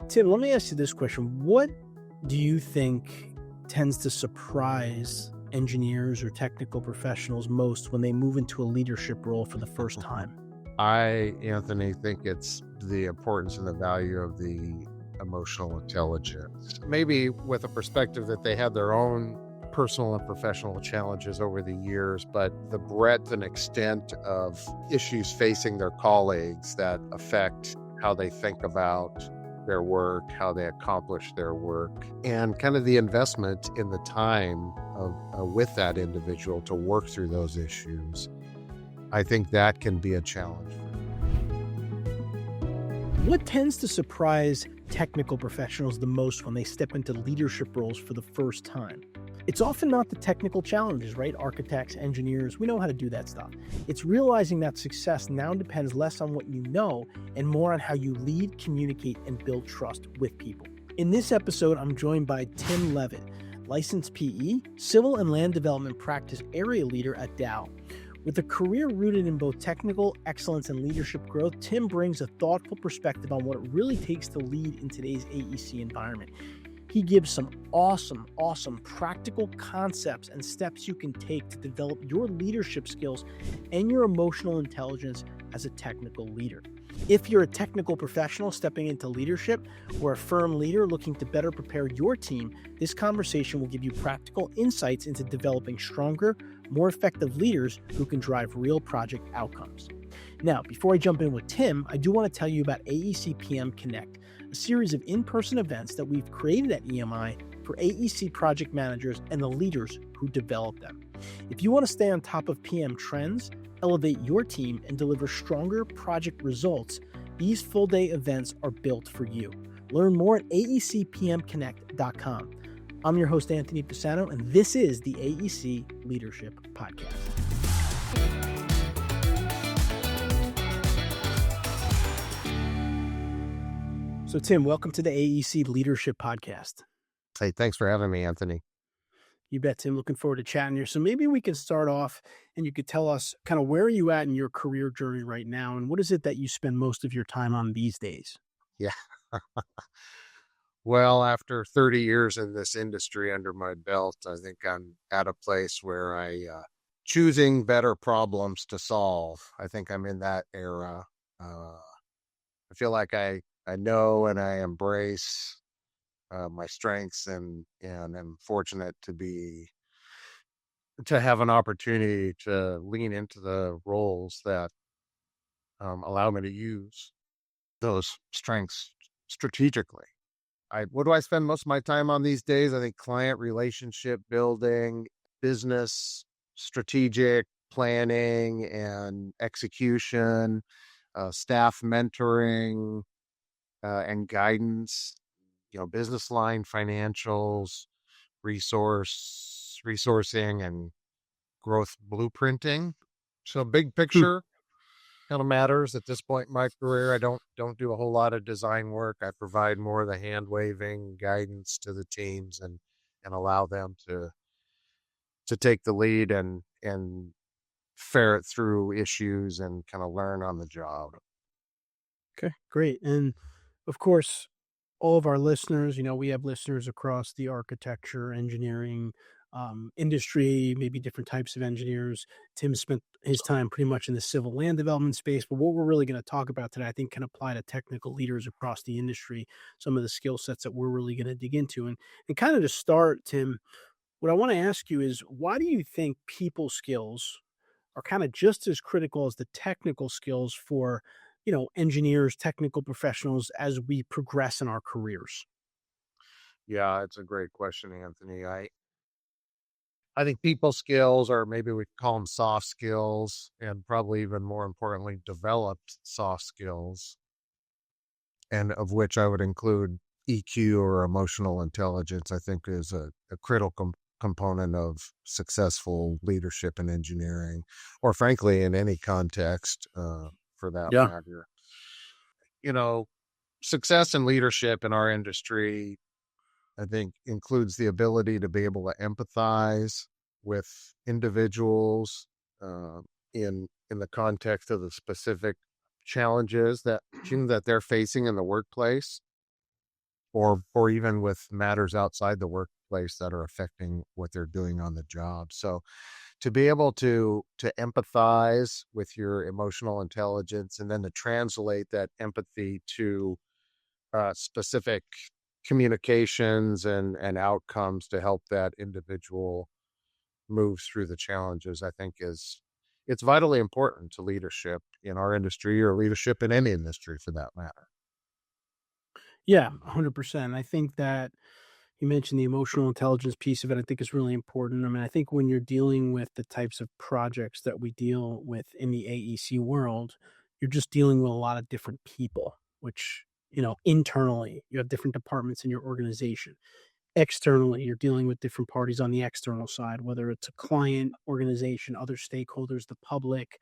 Tim, let me ask you this question. What do you think tends to surprise engineers or technical professionals most when they move into a leadership role for the first time? Anthony, think it's the importance and the value of the emotional intelligence. Maybe with a perspective that they had their own personal and professional challenges over the years, but the breadth and extent of issues facing their colleagues that affect how they think about their work, how they accomplish their work, and kind of the investment in the time with that individual to work through those issues. I think that can be a challenge. What tends to surprise technical professionals the most when they step into leadership roles for the first time? It's often not the technical challenges, right? Architects, engineers, we know how to do that stuff. It's realizing that success now depends less on what you know and more on how you lead, communicate, and build trust with people. In this episode, I'm joined by Tim Leavitt, licensed PE, civil and land development practice area leader at DOWL. With a career rooted in both technical excellence and leadership growth, Tim brings a thoughtful perspective on what it really takes to lead in today's AEC environment. He gives some awesome practical concepts and steps you can take to develop your leadership skills and your emotional intelligence as a technical leader. If you're a technical professional stepping into leadership or a firm leader looking to better prepare your team, this conversation will give you practical insights into developing stronger, more effective leaders who can drive real project outcomes. Now, before I jump in with Tim, I do want to tell you about AEC PM Connect, a series of in-person events that we've created at EMI for AEC project managers and the leaders who develop them. If you want to stay on top of PM trends, elevate your team, and deliver stronger project results, these full-day events are built for you. Learn more at aecpmconnect.com. I'm your host, Anthony Pisano, and this is the AEC Leadership Podcast. So, Tim, welcome to the AEC Leadership Podcast. Hey, thanks for having me, Anthony. You bet, Tim. Looking forward to chatting here. So maybe we can start off and you could tell us kind of where are you at in your career journey right now, and what is it that you spend most of your time on these days? Yeah. Well, after 30 years in this industry under my belt, I think I'm at a place where choosing better problems to solve. I think I'm in that era. I feel like I know and I embrace my strengths and am fortunate to have an opportunity to lean into the roles that allow me to use those strengths strategically. What do I spend most of my time on these days? I think client relationship building, business, strategic planning and execution, staff mentoring and guidance, business line financials, resourcing and growth blueprinting. So big picture kind of matters at this point in my career. I don't do a whole lot of design work. I provide more of the hand waving guidance to the teams and allow them to take the lead and ferret through issues and kind of learn on the job. Okay, great. And of course, all of our listeners, we have listeners across the architecture, engineering, industry, maybe different types of engineers. Tim spent his time pretty much in the civil land development space, but what we're really going to talk about today, I think, can apply to technical leaders across the industry, some of the skill sets that we're really going to dig into. And kind of to start, Tim, what I want to ask you is, why do you think people skills are kind of just as critical as the technical skills for engineers, technical professionals as we progress in our careers? Yeah, it's a great question, Anthony. I think people skills, or maybe we call them soft skills, and probably even more importantly, developed soft skills, and of which I would include EQ or emotional intelligence, I think is a critical component of successful leadership in engineering, or frankly, in any context for that matter. Success in leadership in our industry, I think, includes the ability to be able to empathize with individuals in the context of the specific challenges that they're facing in the workplace. or even with matters outside the workplace that are affecting what they're doing on the job. So to be able to empathize with your emotional intelligence and then to translate that empathy to specific communications and outcomes to help that individual move through the challenges, I think is it's vitally important to leadership in our industry or leadership in any industry for that matter. Yeah, 100%. I think that you mentioned the emotional intelligence piece of it. I think is really important. I mean, I think when you're dealing with the types of projects that we deal with in the AEC world, you're just dealing with a lot of different people, which, internally, you have different departments in your organization. Externally, you're dealing with different parties on the external side, whether it's a client, organization, other stakeholders, the public,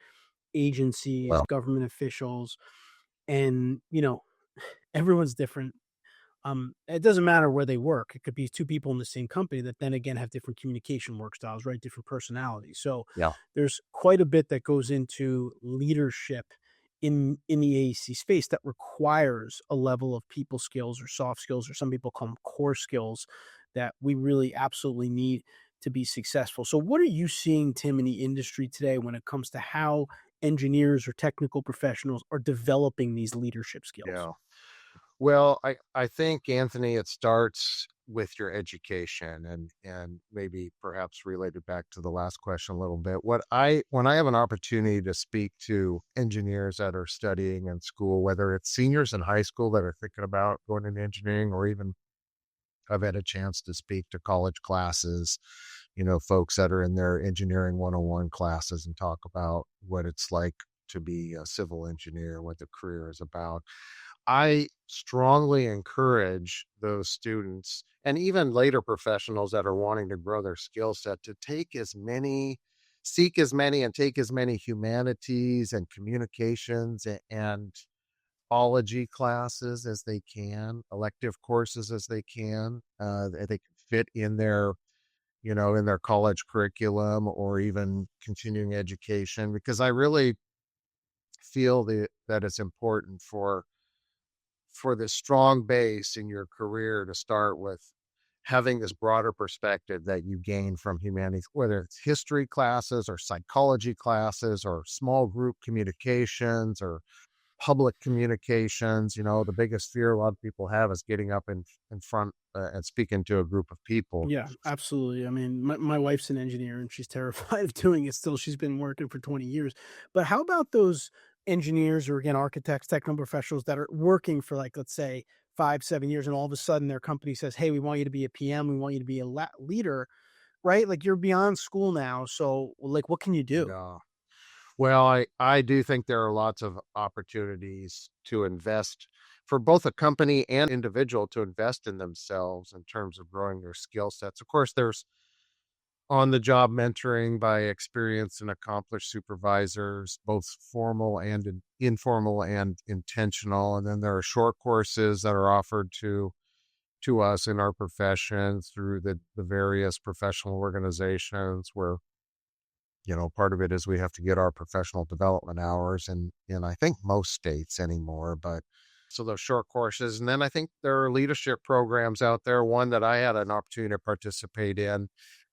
agencies, Well, government officials, and, everyone's different. It doesn't matter where they work. It could be two people in the same company that then again have different communication work styles, right? Different personalities. So yeah, there's quite a bit that goes into leadership in the AEC space that requires a level of people skills or soft skills, or some people call them core skills, that we really absolutely need to be successful. So what are you seeing, Tim, in the industry today when it comes to how engineers or technical professionals are developing these leadership skills? yeah. Well, I think, Anthony, it starts with your education and maybe perhaps related back to the last question a little bit. When I have an opportunity to speak to engineers that are studying in school, whether it's seniors in high school that are thinking about going into engineering, or even I've had a chance to speak to college classes, folks that are in their engineering 101 classes and talk about what it's like to be a civil engineer, what the career is about. I strongly encourage those students and even later professionals that are wanting to grow their skill set to seek as many and take as many humanities and communications and ology classes as they can, elective courses as they can, that they can fit in in their college curriculum or even continuing education, because I really feel that it's important for this strong base in your career to start with having this broader perspective that you gain from humanities, whether it's history classes or psychology classes or small group communications or public communications. The biggest fear a lot of people have is getting up in front and speaking to a group of people. Yeah, absolutely. I mean, my wife's an engineer and she's terrified of doing it still. She's been working for 20 years. But how about those engineers or, again, architects, technical professionals that are working for, like, let's say 5, 7 years, and all of a sudden their company says, hey, we want you to be a PM. We want you to be a leader, right? Like, you're beyond school now. So, like, what can you do? Yeah. Well, I do think there are lots of opportunities to invest for both a company and individual to invest in themselves in terms of growing their skill sets. Of course, there's on the job mentoring by experienced and accomplished supervisors, both formal and informal and intentional. And then there are short courses that are offered to us in our profession through the various professional organizations where part of it is we have to get our professional development hours in I think most states anymore, but so those short courses. And then I think there are leadership programs out there. One that I had an opportunity to participate in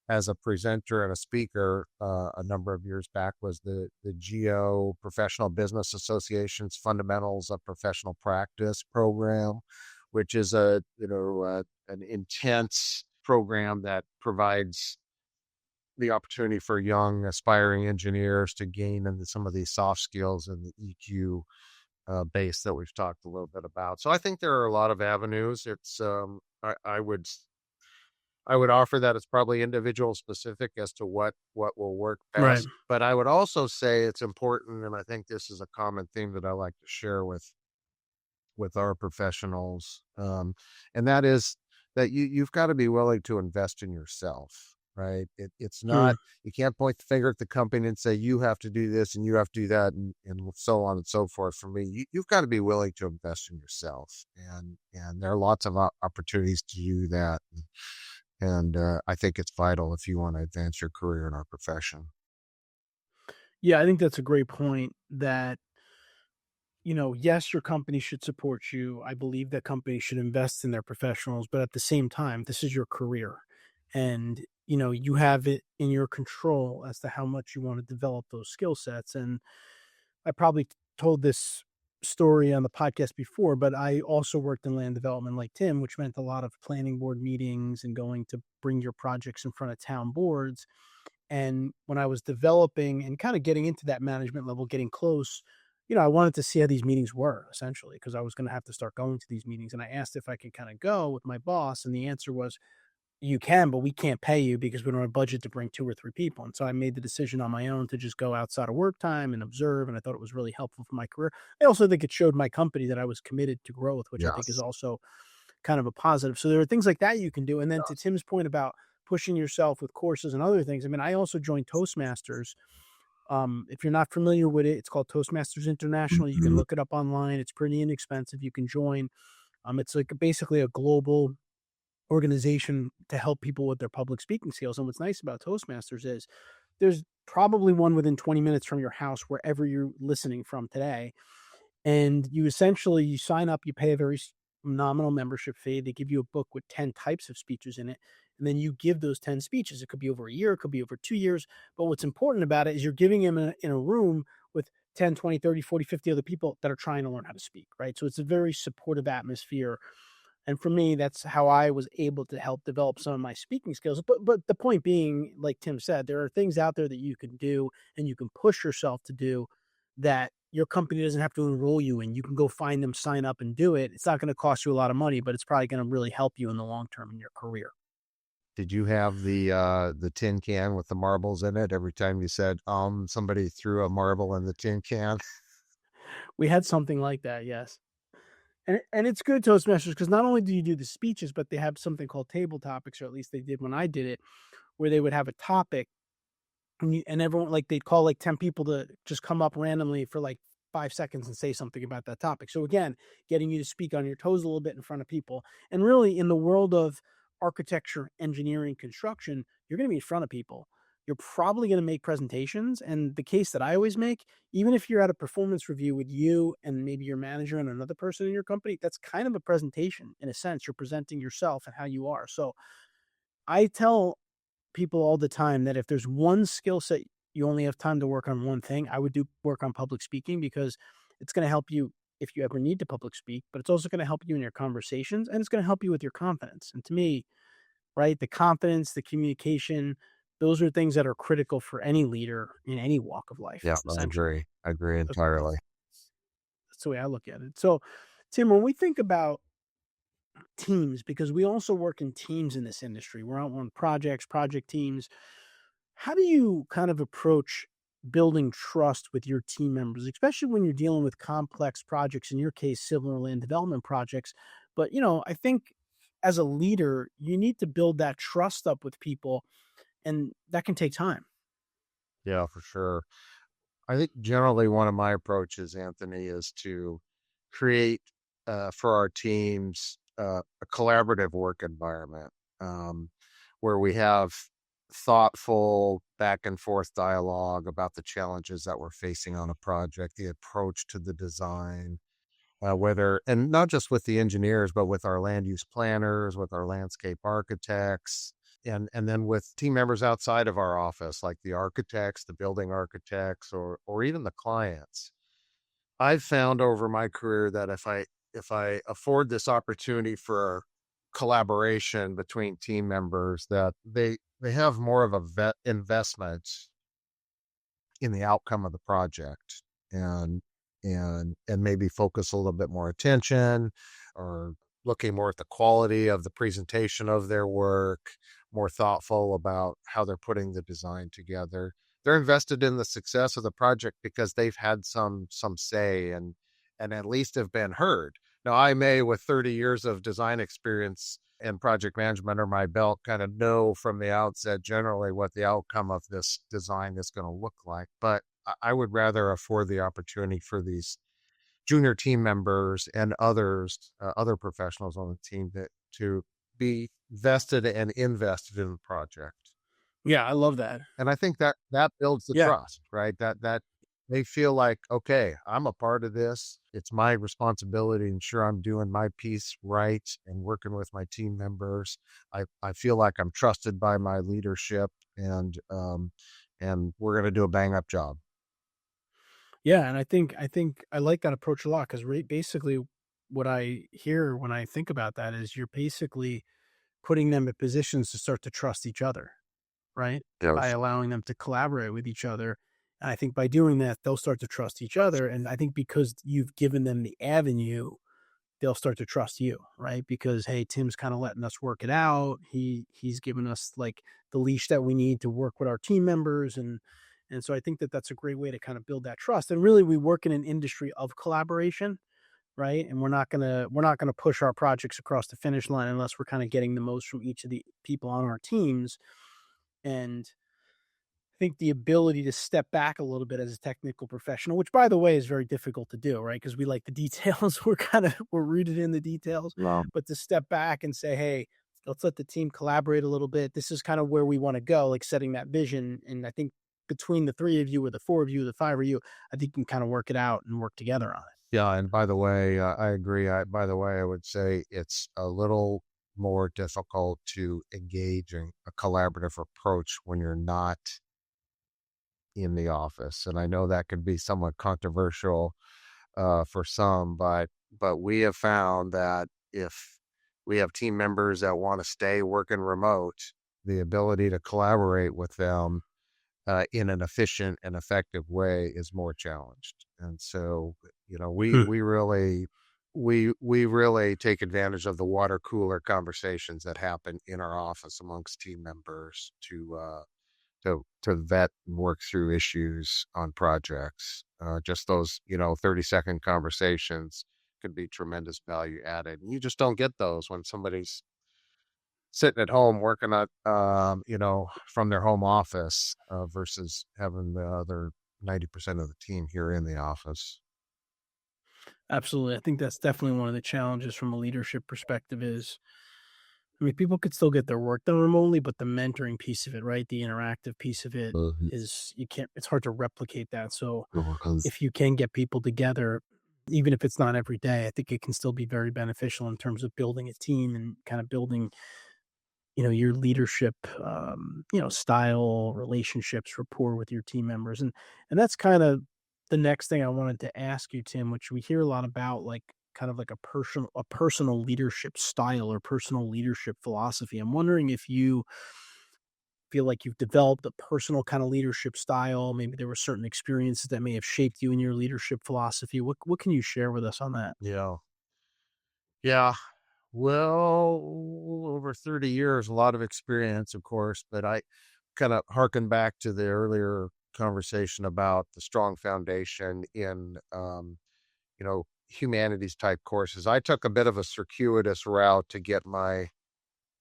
as a presenter and a speaker a number of years back was the GEO Professional Business Association's Fundamentals of Professional Practice program, which is an intense program that provides the opportunity for young aspiring engineers to gain into some of these soft skills and the EQ base that we've talked a little bit about. So I think there are a lot of avenues. It's I would offer that it's probably individual specific as to what will work Right. best. But I would also say it's important, and I think this is a common theme that I like to share with our professionals, and that is that you've got to be willing to invest in yourself, right? It's Mm. not you can't point the finger at the company and say you have to do this and you have to do that and so on and so forth. For me, you've got to be willing to invest in yourself, and there are lots of opportunities to do that. And I think it's vital if you want to advance your career in our profession. Yeah, I think that's a great point that yes, your company should support you. I believe that companies should invest in their professionals, but at the same time, this is your career. And, you have it in your control as to how much you want to develop those skill sets. And I probably told this story on the podcast before, but I also worked in land development like Tim, which meant a lot of planning board meetings and going to bring your projects in front of town boards. And when I was developing and kind of getting into that management level, getting close, I wanted to see how these meetings were essentially because I was going to have to start going to these meetings. And I asked if I could kind of go with my boss. And the answer was, you can, but we can't pay you because we don't have a budget to bring 2 or 3 people. And so I made the decision on my own to just go outside of work time and observe. And I thought it was really helpful for my career. I also think it showed my company that I was committed to growth, which I think is Yes. also kind of a positive. So there are things like that you can do. And then to Yes. Tim's point about pushing yourself with courses and other things, I mean, I also joined Toastmasters. If you're not familiar with it, it's called Toastmasters International. You can Mhm. look it up online. It's pretty inexpensive. You can join. It's like basically a global organization to help people with their public speaking skills. And what's nice about Toastmasters is there's probably one within 20 minutes from your house, wherever you're listening from today. And you sign up, you pay a very nominal membership fee. They give you a book with 10 types of speeches in it. And then you give those 10 speeches. It could be over a year, it could be over 2 years. But what's important about it is you're giving them in a room with 10, 20, 30, 40, 50 other people that are trying to learn how to speak, right? So it's a very supportive atmosphere. And for me, that's how I was able to help develop some of my speaking skills. But the point being, like Tim said, there are things out there that you can do and you can push yourself to do that your company doesn't have to enroll you in. You can go find them, sign up and do it. It's not going to cost you a lot of money, but it's probably going to really help you in the long term in your career. Did you have the tin can with the marbles in it every time you said, somebody threw a marble in the tin can? We had something like that, yes. And it's good Toastmasters because not only do you do the speeches, but they have something called table topics, or at least they did when I did it, where they would have a topic and everyone like they'd call like 10 people to just come up randomly for like 5 seconds and say something about that topic. So again, getting you to speak on your toes a little bit in front of people. And really in the world of architecture, engineering, construction, you're going to be in front of people. You're probably going to make presentations. And the case that I always make, even if you're at a performance review with you and maybe your manager and another person in your company, that's kind of a presentation in a sense. You're presenting yourself and how you are. So I tell people all the time that if there's one skill set you only have time to work on one thing, I would do work on public speaking because it's going to help you if you ever need to public speak, but it's also going to help you in your conversations and it's going to help you with your confidence. And to me, right, the confidence, the communication, those are things that are critical for any leader in any walk of life, Yeah, I essentially. agree. I agree That's, entirely. that's the way I look at it. So, Tim, when we think about teams, because we also work in teams in this industry, we're out on projects, project teams. How do you kind of approach building trust with your team members, especially when you're dealing with complex projects, in your case, civil or land development projects? But, I think as a leader, you need to build that trust up with people, and that can take time. Yeah, for sure. I think generally one of my approaches, Anthony, is to create for our teams a collaborative work environment um, where we have thoughtful back and forth dialogue about the challenges that we're facing on a project, the approach to the design, whether, and not just with the engineers, but with our land use planners, with our landscape architects, and then with team members outside of our office, like the architects, the building architects, or even the clients. I've found over my career that if I afford this opportunity for collaboration between team members, that they have more of a investment in the outcome of the project, and and maybe focus a little bit more attention, or looking more at the quality of the presentation of their work, more thoughtful about how they're putting the design together. They're invested in the success of the project because they've had some say, and at least have been heard. Now, I may, with 30 years of design experience and project management under my belt, kind of know from the outset generally what the outcome of this design is going to look like. But I would rather afford the opportunity for these junior team members and others, other professionals on the team, to be vested and invested in the project. Yeah, I love that. And I think that builds the Yeah. trust, right? That they feel like, okay, I'm a part of this. It's my responsibility to ensure I'm doing my piece right and working with my team members. I feel like I'm trusted by my leadership, and we're going to do a bang up job. Yeah, and I think I like that approach a lot because basically what I hear when I think about that is you're basically putting them in positions to start to trust each other, right? By Yes. allowing them to collaborate with each other. And I think by doing that, they'll start to trust each other. And I think because you've given them the avenue, they'll start to trust you, right? Because hey, Tim's kind of letting us work it out. He's given us like the leash that we need to work with our team members, and so I think that that's a great way to kind of build that trust. And really, we work in an industry of collaboration, right? And we're not gonna push our projects across the finish line unless we're kind of getting the most from each of the people on our teams. And I think the ability to step back a little bit as a technical professional, which by the way is very difficult to do, right? Because we like the details. We're rooted in the details, No. but to step back and say, hey, let's let the team collaborate a little bit. This is kind of where we want to go, like setting that vision. And I think between the three of you or the four of you, the five of you, I think you can kind of work it out and work together on it. Yeah, and by the way, I agree. By the way, I would say it's a little more difficult to engage in a collaborative approach when you're not in the office. And I know that could be somewhat controversial for some, but we have found that if we have team members that want to stay working remote, the ability to collaborate with them in an efficient and effective way is more challenged. And so, Hmm. we really take advantage of the water cooler conversations that happen in our office amongst team members to vet and work through issues on projects. Just those, 30-second conversations could be tremendous value added. You just don't get those when somebody's sitting at home working on, from their home office versus having the other 90% of the team here in the office. Absolutely. I think that's definitely one of the challenges from a leadership perspective is, I mean, people could still get their work done remotely, but the mentoring piece of it, right? The interactive piece of it is you can't it's hard to replicate that. So Because if you can get people together, even if it's not every day, I think it can still be very beneficial in terms of building a team and kind of building, your leadership, style, relationships, rapport with your team members. And that's kind of the next thing I wanted to ask you, Tim, which we hear a lot about, like kind of like a personal leadership style or personal leadership philosophy. I'm wondering if you feel like you've developed a personal kind of leadership style. Maybe there were certain experiences that may have shaped you in your leadership philosophy. What can you share with us on that? yeah, yeah. Well, over 30 years, a lot of experience, of course, but I kind of harken back to the earlier conversation about the strong foundation in, humanities type courses. I took a bit of a circuitous route to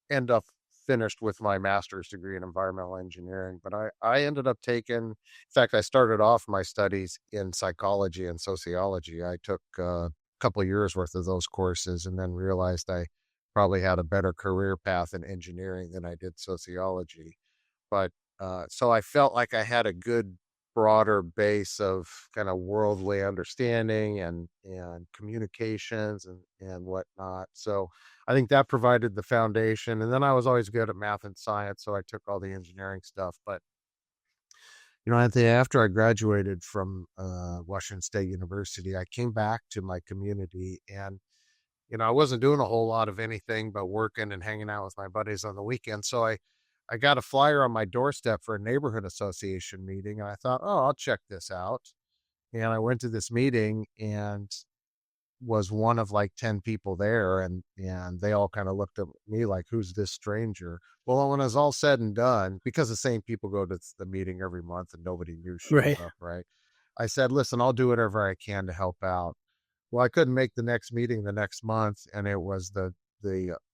end up finished with my master's degree in environmental engineering, but I ended up in fact, I started off my studies in psychology and sociology. I took a couple of years worth of those courses and then realized I probably had a better career path in engineering than I did sociology. But, so I felt like I had a good broader base of kind of worldly understanding and communications and whatnot. So I think that provided the foundation. And then I was always good at math and science, so I took all the engineering stuff. But after I graduated from Washington State University, I came back to my community, and I wasn't doing a whole lot of anything but working and hanging out with my buddies on the weekend. So I got a flyer on my doorstep for a neighborhood association meeting, and I thought, oh, I'll check this out. And I went to this meeting and was one of like 10 people there, and they all kind of looked at me like, who's this stranger? Well, when it was all said and done, because the same people go to the meeting every month and nobody new shows Right. up, right? I said, listen, I'll do whatever I can to help out. Well, I couldn't make the next meeting the next month, and it was the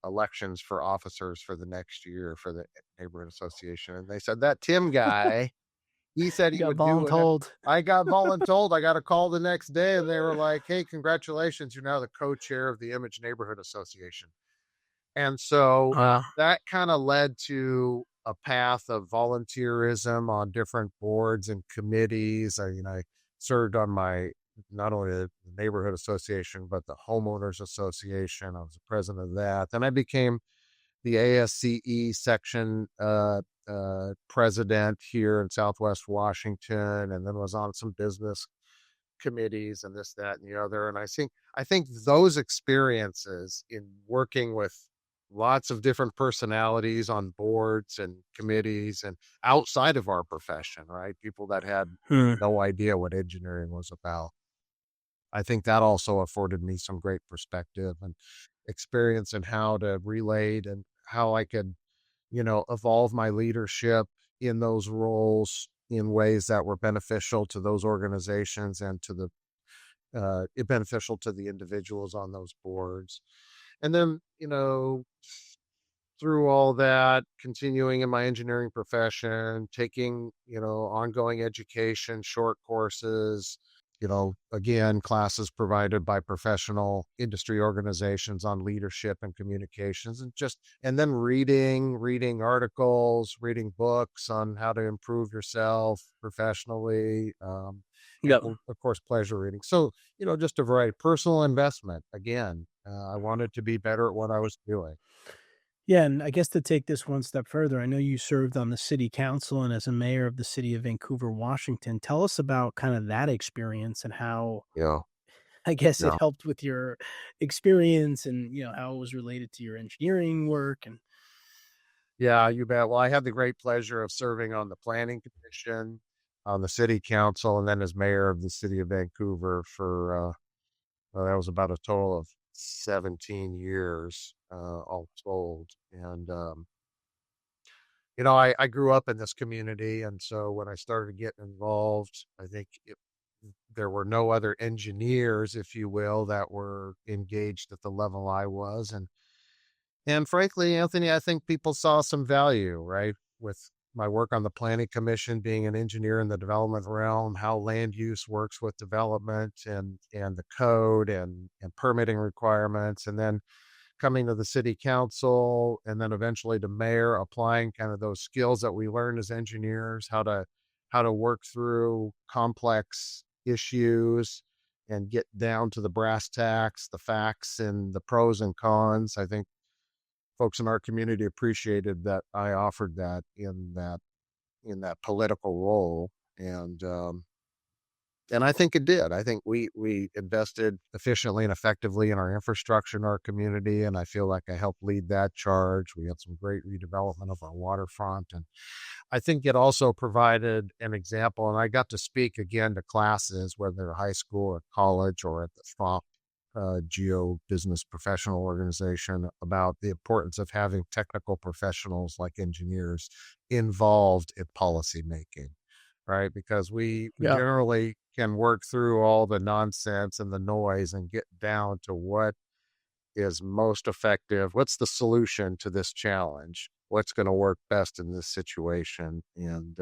elections for officers for the next year for the neighborhood association, and they said that Tim guy, he said You he got would do it. voluntold. I got voluntold. I got a call the next day, and they were like, "Hey, congratulations! You're now the co-chair of the Image Neighborhood Association." And so Wow. that kind of led to a path of volunteerism on different boards and committees. I served on not only the neighborhood association, but the homeowners association. I was the president of that. Then I became the ASCE section president here in Southwest Washington, and then was on some business committees and this, that, and the other. And I think those experiences in working with lots of different personalities on boards and committees and outside of our profession, right? People that had Hmm. no idea what engineering was about. I think that also afforded me some great perspective and experience in how to relate and how I could, evolve my leadership in those roles in ways that were beneficial to those organizations and to the beneficial to the individuals on those boards. And then, through all that, continuing in my engineering profession, taking, ongoing education, short courses, again, classes provided by professional industry organizations on leadership and communications, and then reading articles, reading books on how to improve yourself professionally. And Yep. of course, pleasure reading. So, just a variety, personal investment. Again, I wanted to be better at what I was doing. Yeah, and I guess to take this one step further, I know you served on the city council and as a mayor of the city of Vancouver, Washington. Tell us about kind of that experience and how Yeah. I guess it Yeah. helped with your experience and, how it was related to your engineering work and Yeah, you bet. Well, I had the great pleasure of serving on the planning commission, on the city council, and then as mayor of the city of Vancouver for, well, that was about a total of 17 years, all told. And, I grew up in this community. And so when I started getting involved, I think there were no other engineers, if you will, that were engaged at the level I was. And frankly, Anthony, I think people saw some value, right? With my work on the planning commission, being an engineer in the development realm, how land use works with development and the code and permitting requirements, and then coming to the city council and then eventually to mayor, applying kind of those skills that we learned as engineers, how to work through complex issues and get down to the brass tacks, the facts and the pros and cons. I think folks in our community appreciated that I offered that in that political role. And I think it did. I think we invested efficiently and effectively in our infrastructure in our community, and I feel like I helped lead that charge. We had some great redevelopment of our waterfront, and I think it also provided an example. And I got to speak again to classes, whether they're high school or college or at the FOP Geo Business Professional Organization, about the importance of having technical professionals like engineers involved in policy making, right? Because we yeah. generally can work through all the nonsense and the noise and get down to what is most effective. What's the solution to this challenge? What's going to work best in this situation? And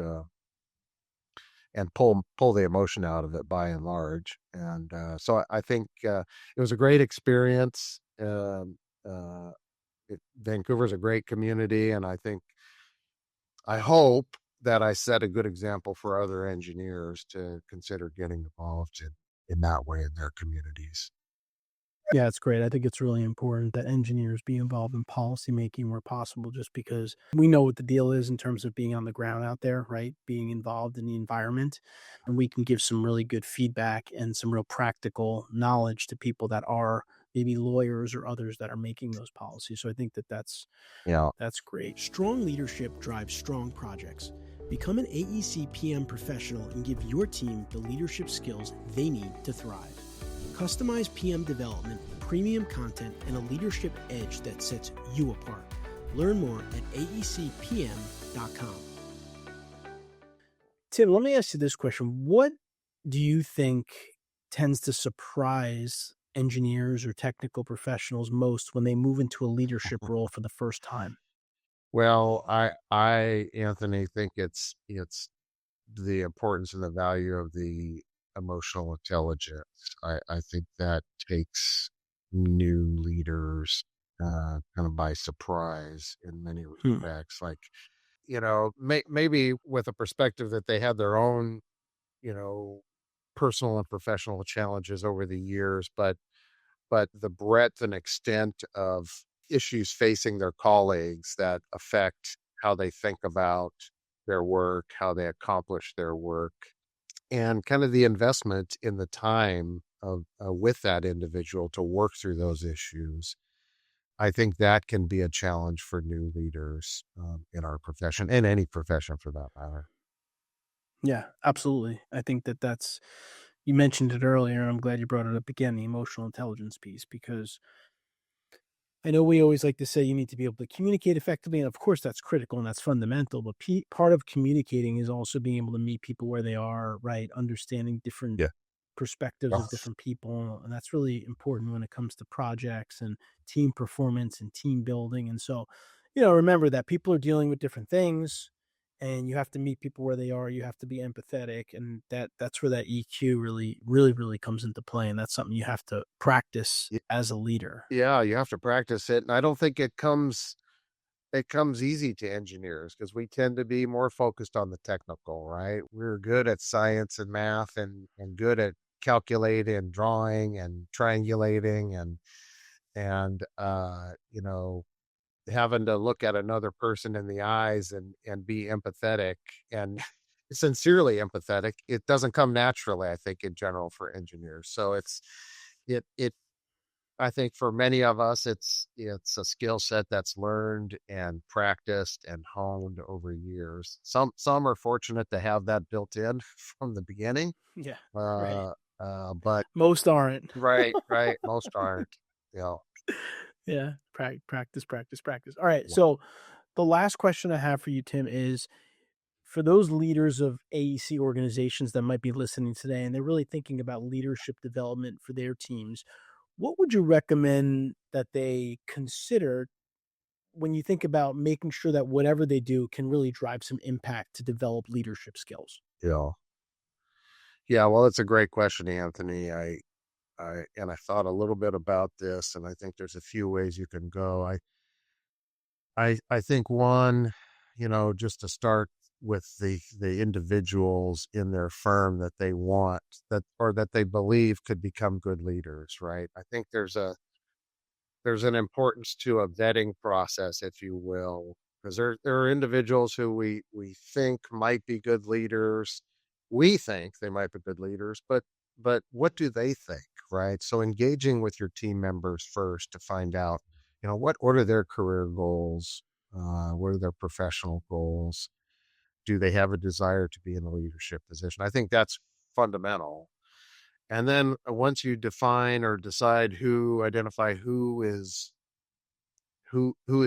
pull the emotion out of it by and large. And so I think it was a great experience. Vancouver's a great community, and I hope that I set a good example for other engineers to consider getting involved in that way in their communities. Yeah, it's great. I think it's really important that engineers be involved in policymaking where possible, just because we know what the deal is in terms of being on the ground out there, right? Being involved in the environment. And we can give some really good feedback and some real practical knowledge to people that are maybe lawyers or others that are making those policies. So I think that Yeah. that's great. Strong leadership drives strong projects. Become an AEC PM professional and give your team the leadership skills they need to thrive. Customized PM development, premium content, and a leadership edge that sets you apart. Learn more at aecpm.com. Tim, let me ask you this question. What do you think tends to surprise engineers or technical professionals most when they move into a leadership role for the first time? Well, Anthony, think it's the importance and the value of the emotional intelligence. I think that takes new leaders kind of by surprise in many Hmm. respects. Like, maybe with a perspective that they had their own, you know, personal and professional challenges over the years, but the breadth and extent of issues facing their colleagues that affect how they think about their work, how they accomplish their work, and kind of the investment in the time of with that individual to work through those issues. I think that can be a challenge for new leaders in our profession and any profession for that matter. Yeah, absolutely. I think you mentioned it earlier, and I'm glad you brought it up again, the emotional intelligence piece, because I know we always like to say you need to be able to communicate effectively, and of course that's critical and that's fundamental. But part of communicating is also being able to meet people where they are, right? Understanding different Yeah. perspectives of different people, and that's really important when it comes to projects and team performance and team building. And so, remember that people are dealing with different things, and you have to meet people where they are. You have to be empathetic, and that's where that EQ really, really, really comes into play. And that's something you have to practice as a leader. Yeah, you have to practice it, and I don't think it comes easy to engineers because we tend to be more focused on the technical, right? We're good at science and math and good at calculating and drawing and triangulating and having to look at another person in the eyes and be empathetic and sincerely empathetic. It doesn't come naturally, I think, in general for engineers. So it I think for many of us, it's a skill set that's learned and practiced and honed over years. Some are fortunate to have that built in from the beginning, Yeah, right. uh, but Most aren't. right, most aren't. Yeah, Yeah, practice, practice, practice. All right. yeah, So the last question I have for you, Tim, is for those leaders of AEC organizations that might be listening today and they're really thinking about leadership development for their teams, what would you recommend that they consider when you think about making sure that whatever they do can really drive some impact to develop leadership skills? yeah, yeah. Well, it's a great question, Anthony. I thought a little bit about this, and I think there's a few ways you can go. I think one, just to start with the individuals in their firm that they want that or that they believe could become good leaders, right? I think there's an importance to a vetting process, if you will, because there are individuals who we think might be good leaders. We think they might be good leaders, but what do they think, right? So engaging with your team members first to find out, what are their career goals? What are their professional goals? Do they have a desire to be in a leadership position? I think that's fundamental. And then once you define or decide identify who is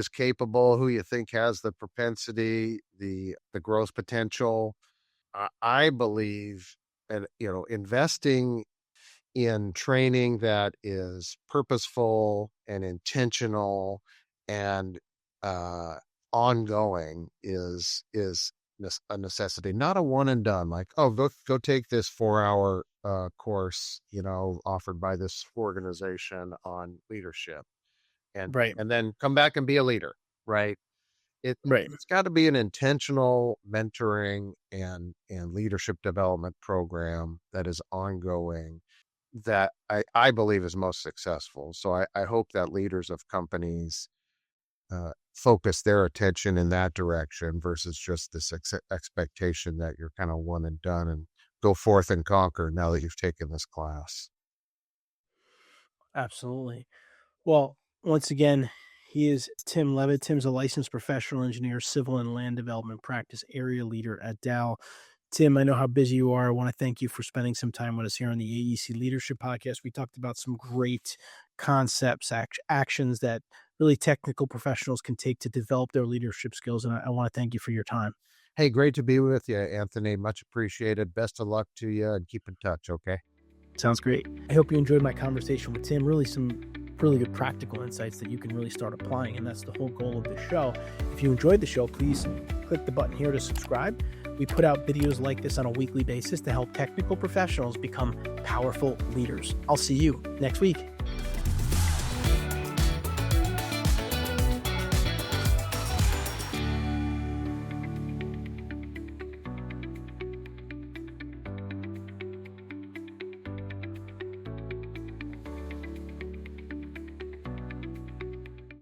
capable, who you think has the propensity, the growth potential, I believe, and investing in training that is purposeful and intentional and uh, ongoing is a necessity, not a one and done. Like, oh, go take this 4-hour course, offered by this organization on leadership, and Right. and then come back and be a leader, right? Right. It's got to be an intentional mentoring and leadership development program that is ongoing that I believe is most successful. So I hope that leaders of companies focus their attention in that direction versus just this expectation that you're kind of one and done and go forth and conquer now that you've taken this class. Absolutely. Well, once again, he is Tim Leavitt. Tim's a licensed professional engineer, civil and land development practice area leader at DOWL. Tim, I know how busy you are. I want to thank you for spending some time with us here on the AEC Leadership Podcast. We talked about some great concepts, actions that really technical professionals can take to develop their leadership skills. And I want to thank you for your time. Hey, great to be with you, Anthony. Much appreciated. Best of luck to you and keep in touch. Okay. Sounds great. I hope you enjoyed my conversation with Tim. Really some really good practical insights that you can really start applying. And that's the whole goal of this show. If you enjoyed the show, please click the button here to subscribe. We put out videos like this on a weekly basis to help technical professionals become powerful leaders. I'll see you next week.